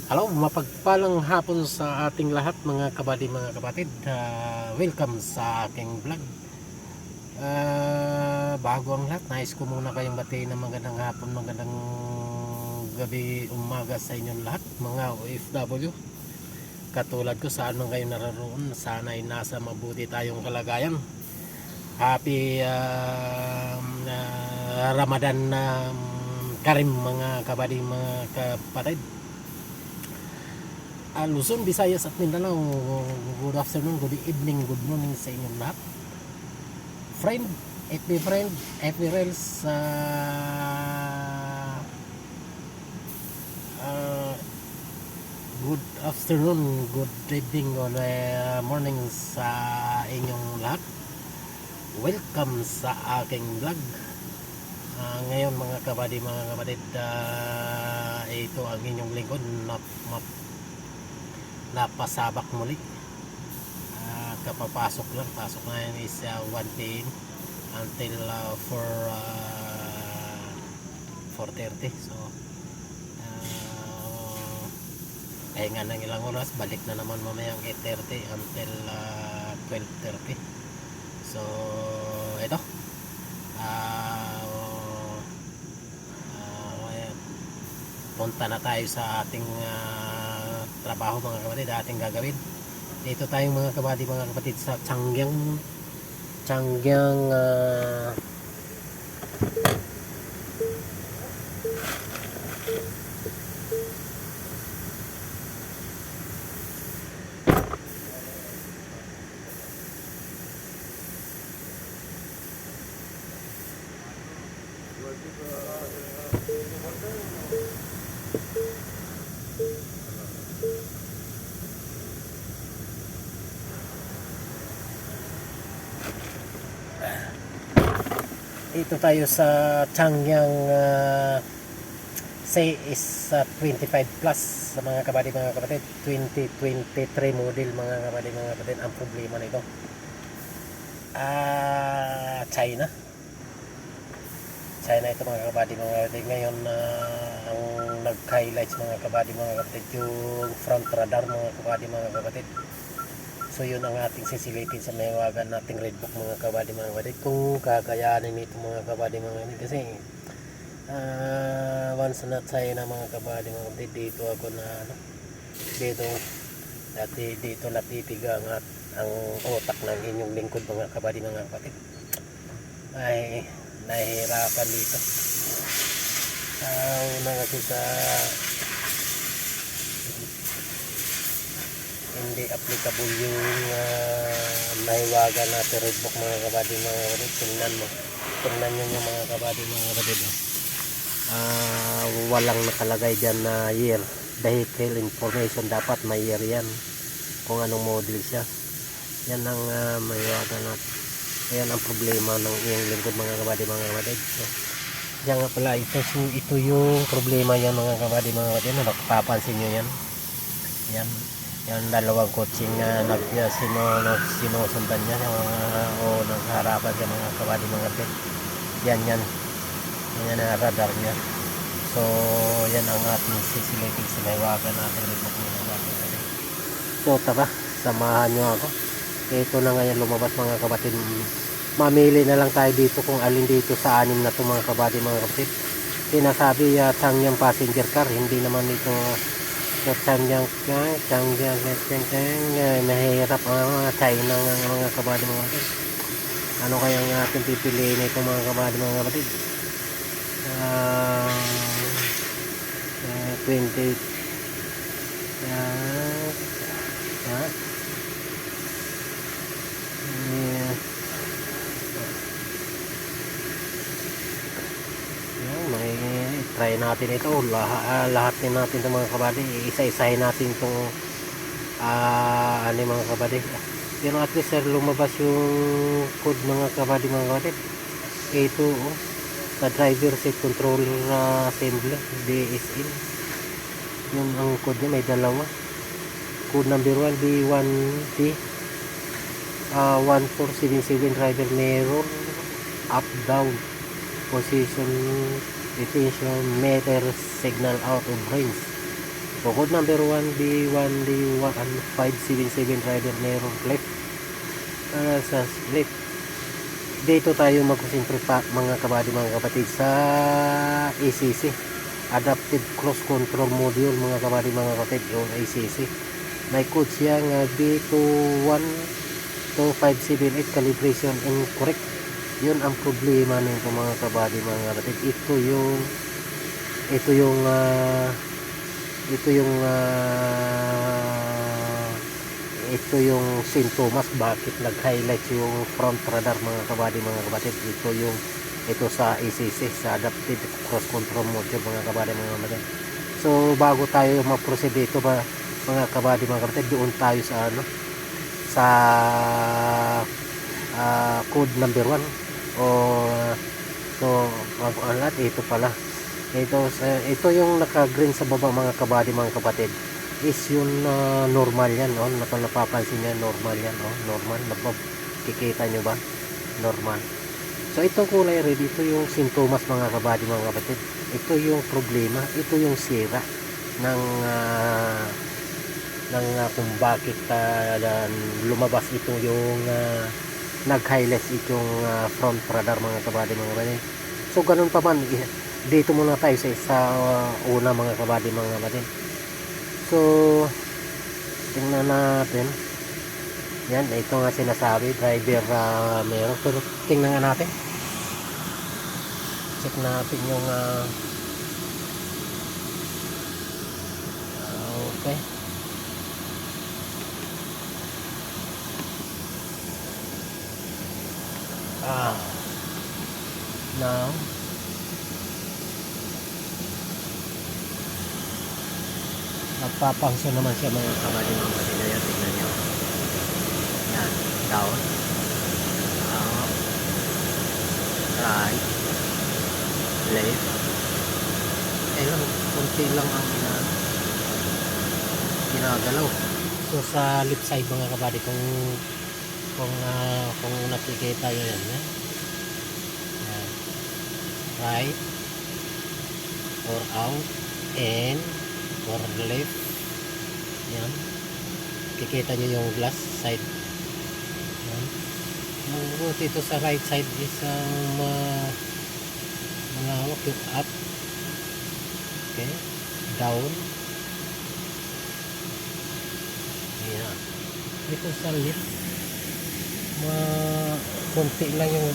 Hello, mapagpalang hapon sa ating lahat mga kabady, mga kapatid. Welcome sa aking vlog. Bago ang lahat, nais ko muna kayong batiin ng magandang hapon, magandang gabi, umaga sa inyong lahat, mga OFW. Katulad ko, saan man kayo naroon, sana ay nasa mabuti tayong kalagayan. Happy Ramadan Karim mga kabady, mga kapatid. Luzon, Visayas at Mindanao, good afternoon, good evening, good morning sa inyong lahat. FB Reels, good afternoon, good evening, or morning sa inyong lahat. Welcome sa aking vlog. Ngayon mga kabady, mga kapatid, ito ang inyong lingkod na napasabak muli. Kapapasok lang, pasok ngayon is 1 p.m. until 4:30. So pahinga ng ilang oras, balik na naman mamayang 8:30 until 12:30. So ito, punta na tayo sa ating trabaho mga kapatid, ating gagawin. Dito tayong mga kabady, mga kapatid, sa Changyang dito tayo sa Changyang say is 25 plus sa mga kabady, mga kapatid, 2023 model mga kabady, mga kapatid. Ang problema nito, China ito mga kabady, mga kapatid. Ngayon ang nag-highlights mga kabady, mga kapatid, yung front radar mga kabady, mga kapatid. So yun ang ating sisilitin sa mahiwagan nating Redbook mga kabady, mga kapatid, kung kakayanin nito mga kabady, mga kapatid. Kasi once na China mga kabady, mga kapatid, dito ako na dito natitiga ang utak ng inyong lingkod mga kabady, mga kapatid. Ay nahihirapan dito. Una kasi sa hindi applicable yung mahiwagan natin Redbook mga kabady, mga kapatid. Tingnan nyo yung mga kabady, mga kapatid. Walang nakalagay dyan na year. Vehicle information, dapat may year yan kung anong model siya. Yan ang mahiwagan natin. Ayan ang problema ng iyong lingkod mga kabady, mga kapatid. So, yan nga pala, ito yung problema yan mga kabady, mga kapatid. Napapansin nyo yan. Yan dalawang coaching sinusundan niya o nagharapan siya mga kabady, mga kapatid. Yan ang radar niya. So yan ang ating sisilitin sa mahiwagan natin Redbook mga kabady. So tara, samahan nyo ako. Ito na ngayon lumabas mga kapatid. Mamili na lang tayo dito kung alin dito sa anim na ito mga kabady, mga kapatid. Sinasabi Changyang passenger car, hindi naman ito Changyang nahihirap ang mga China ng mga kabady, mga kapatid. Ano kaya ang ating pipiliin ito mga kabady, mga kapatid? 20 may try natin ito, lahat din natin itong mga kabady, isa-isahin natin itong mga kabady. Pero at least lumabas yung code mga kabady, mga kabady. Ito sa driver seat controller assembly DSL, yun ang code niya. May dalawa, code number 1 B1T 1477 driver mirror up down position detention meter signal out of range. So So code number 1B1D1577 rider mirror flip. Sa split. Dito tayo magkusintre pa mga kabady mga kapatid sa ACC. Adaptive Cruise Control Module mga kabady mga kapatid o ACC. May code siya nga B212578 calibration incorrect. Yun ang problema nito mga kabady mga kapatid. Ito yung sintomas bakit nag-highlight yung front radar mga kabady mga kapatid. Ito sa ACC, sa Adaptive Cruise Control Module mga kabady mga kapatid. So bago tayo mag-proceed dito mga kabady mga kapatid, doon tayo sa code number 1 ito pala. Ito yung naka-green sa baba mga kabady mga kapatid is yung normal yan, napapansin nyo normal yan, normal, kikita nyo ba normal. So itong kulay red, ito yung sintomas mga kabady mga kapatid. Ito yung problema, ito yung sira ng kung bakit lumabas ito yung nag-highlight itong front radar mga kabady mga kapatid. So ganun pa man, dito muna tayo sa una mga kabady mga kapatid. So tingnan natin yan, ito nga sinasabi driver mirror, pero tingnan nga natin, check natin yung okay, now nagpapangsyon naman siya mga kabady mga kapatid. Ayan, tingnan nyo yan, down, up, right, left, lang, konti lang ang ginagalaw. So sa left side mga kabady, kung nakikita nyo yan, right or out and or left, yan, kikita nyo yung glass side yan. Dito sa right side is malawak yung up, okay, down, yan. Dito sa left konti lang yung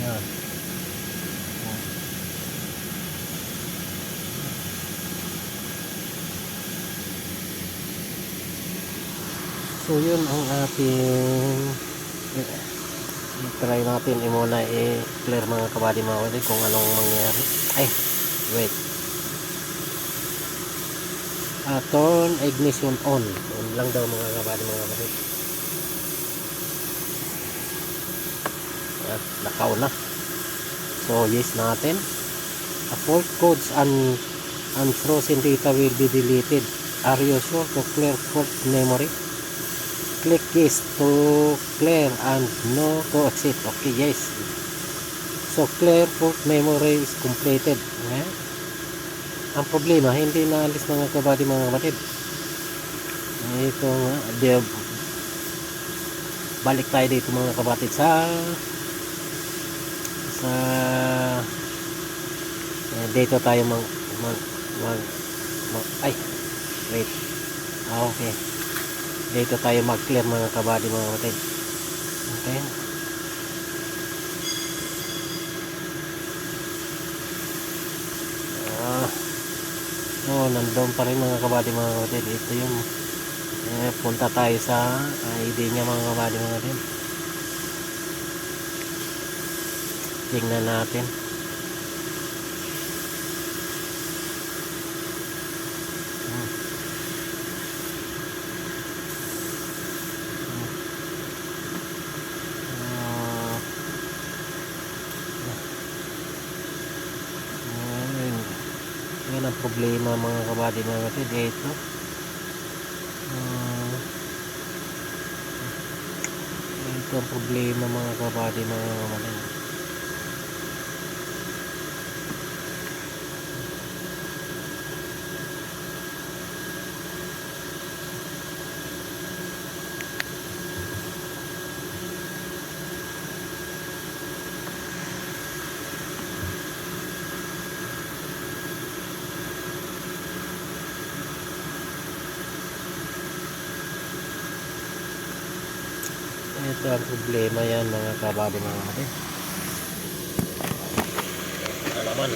yan. So yun ang ating try natin muna i-clear mga kabady mga kapatid kung anong mangyari. Wait, turn ignition on lang daw mga kabady mga kapatid. Nakaw na. So yes natin. Fault codes and unfrozen data will be deleted. Are you sure to clear fault memory? Click yes to clear and no to exit. Okay, yes. So clear fault memory is completed. Ang problema, hindi naalis mga kabady mga kapatid. Ito nga, balik tayo dito mga kapatid sa dito tayo wait. Okay. Dito tayo mag-clear mga kabady mga kapatid. Okay. Nandun pa rin mga kabady mga kapatid. Ito yung punta tayo sa ID niya mga kabady mga kapatid. Tingnan natin. Yan ang problema mga kabady mga kapatid. Ito ang problema mga kabady mga kapatid. Ito ang problema yan mga kabady mga kapatid. Ano naman